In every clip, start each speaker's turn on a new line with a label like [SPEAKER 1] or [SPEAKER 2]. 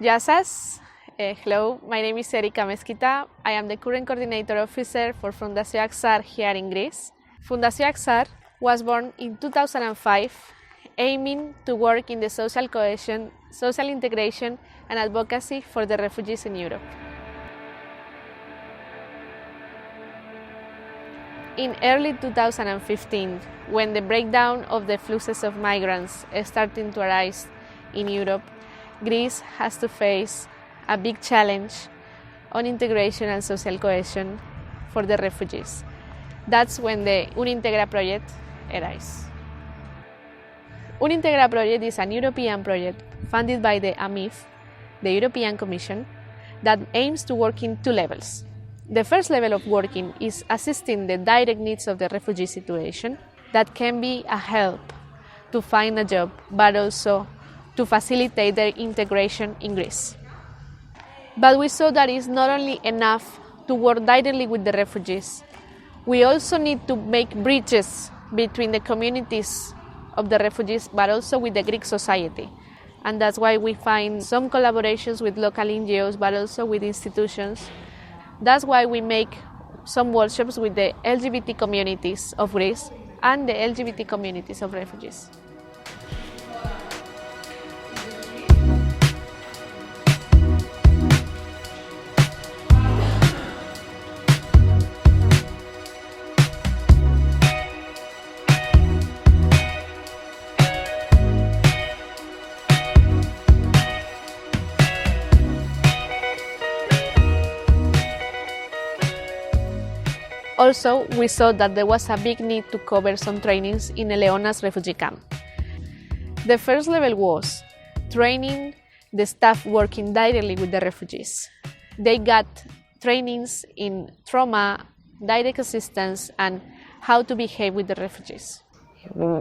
[SPEAKER 1] Yasas. Hello, my name is Erika Mesquita. I am the current coordinator officer for Fundación Acsar here in Greece. Fundación Acsar was born in 2005, aiming to work in the social cohesion, social integration and advocacy for the refugees in Europe. In early 2015, when the breakdown of the fluxes of migrants started to arise in Europe, Greece has to face a big challenge on integration and social cohesion for the refugees. That's when the Unintegra project arises. Unintegra project is an European project funded by the AMIF, the European Commission, that aims to work in two levels. The first level of working is assisting the direct needs of the refugee situation. That can be a help to find a job, but also to facilitate their integration in Greece. But we saw that it's not only enough to work directly with the refugees. We also need to make bridges between the communities of the refugees, but also with the Greek society. And that's why we find some collaborations with local NGOs, but also with institutions. That's why we make some workshops with the LGBT communities of Greece and the LGBT communities of refugees. Also, we saw that there was a big need to cover some trainings in Eleona's refugee camp. The first level was training the staff working directly with the refugees. They got trainings in trauma, direct assistance, and how to behave with the refugees.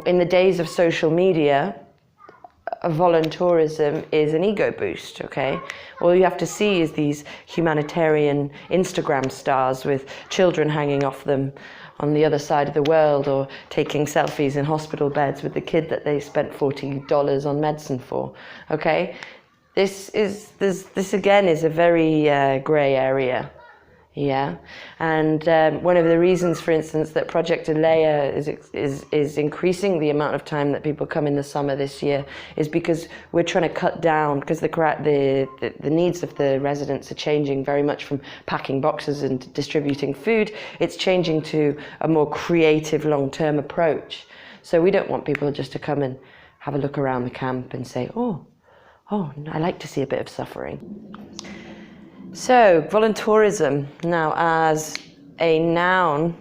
[SPEAKER 2] In the days of social media, volunteerism is an ego boost, okay? All you have to see is these humanitarian Instagram stars with children hanging off them on the other side of the world, or taking selfies in hospital beds with the kid that they spent $40 on medicine for, okay? This again is a very grey area. Yeah, and one of the reasons, for instance, that Project Alea is increasing the amount of time that people come in the summer this year is because we're trying to cut down, because the needs of the residents are changing very much from packing boxes and distributing food. It's changing to a more creative long-term approach. So we don't want people just to come and have a look around the camp and say, oh, I like to see a bit of suffering. So, volunteerism, now as a noun,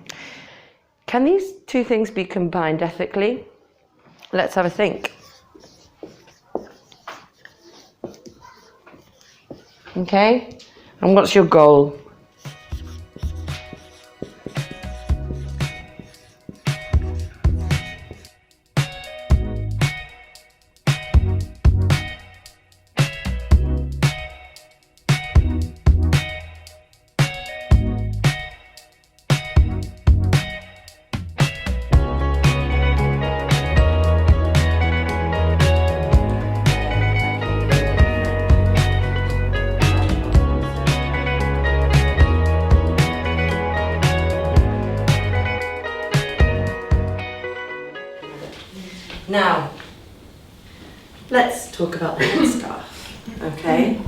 [SPEAKER 2] can these two things be combined ethically? Let's have a think. Okay, and what's your goal? Now, let's talk about the headscarf, okay?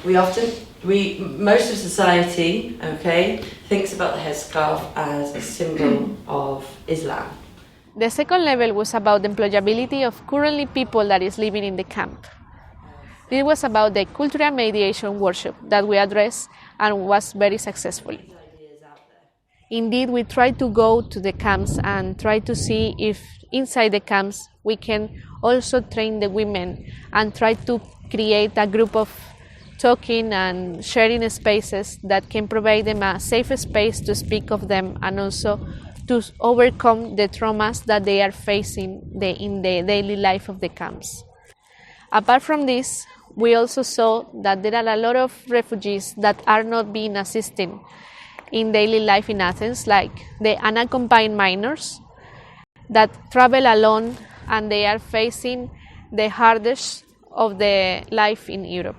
[SPEAKER 2] Most of society, okay, thinks about the headscarf as a symbol of Islam.
[SPEAKER 1] The second level was about the employability of currently people that is living in the camp. This was about the cultural mediation workshop that we addressed and was very successful. Indeed, we try to go to the camps and try to see if inside the camps we can also train the women and try to create a group of talking and sharing spaces that can provide them a safe space to speak of them and also to overcome the traumas that they are facing in the daily life of the camps. Apart from this, we also saw that there are a lot of refugees that are not being assisted in daily life in Athens, like the unaccompanied minors that travel alone and they are facing the hardest of the life in Europe.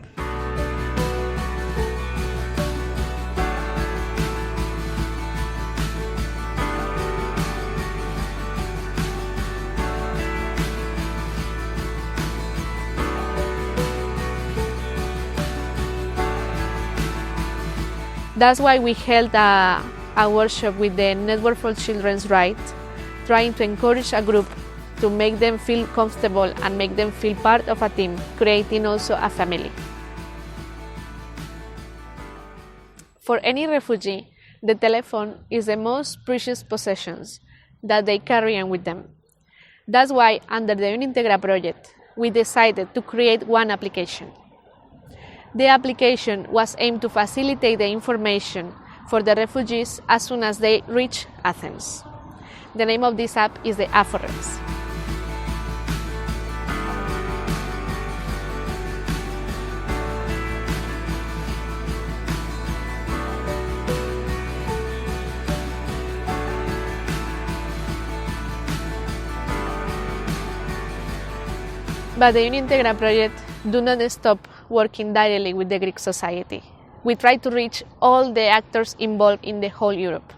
[SPEAKER 1] That's why we held a workshop with the Network for Children's Rights, trying to encourage a group to make them feel comfortable and make them feel part of a team, creating also a family. For any refugee, the telephone is the most precious possessions that they carry on with them. That's why, under the Unintegra project, we decided to create one application. The application was aimed to facilitate the information for the refugees as soon as they reach Athens. The name of this app is the Aphorex. But the Unintegra project do not stop working directly with the Greek society. We try to reach all the actors involved in the whole Europe.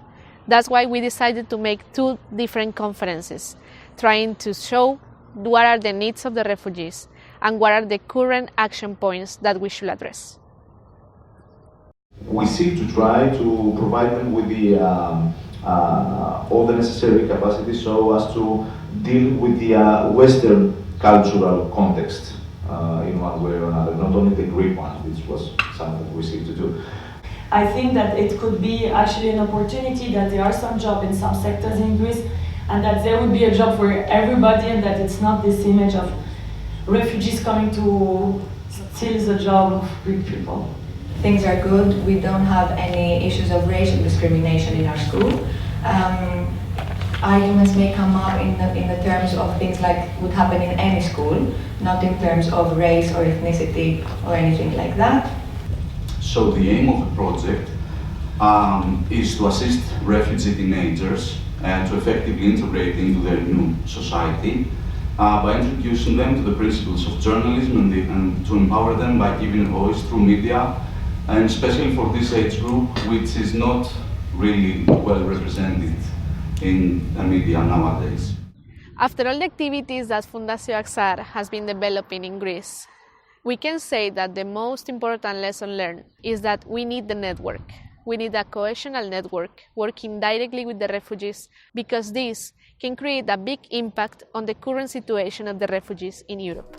[SPEAKER 1] That's why we decided to make 2 different conferences, trying to show what are the needs of the refugees and what are the current action points that we should address.
[SPEAKER 3] We seek to try to provide them with all the necessary capacity so as to deal with the Western cultural context in one way or another, not only the Greek one, which was something we seek to do.
[SPEAKER 4] I think that it could be actually an opportunity that there are some jobs in some sectors in Greece and that there would be a job for everybody and that it's not this image of refugees coming to steal the job of Greek people.
[SPEAKER 5] Things are good. We don't have any issues of racial discrimination in our school. Arguments may come up in the terms of things like would happen in any school, not in terms of race or ethnicity or anything like that.
[SPEAKER 6] So the aim of the project is to assist refugee teenagers to effectively integrate into their new society by introducing them to the principles of journalism and to empower them by giving a voice through media, and especially for this age group, which is not really well represented in the media nowadays.
[SPEAKER 1] After all the activities that Fundación Acsar has been developing in Greece, we can say that the most important lesson learned is that we need the network. We need a cohesional network working directly with the refugees because this can create a big impact on the current situation of the refugees in Europe.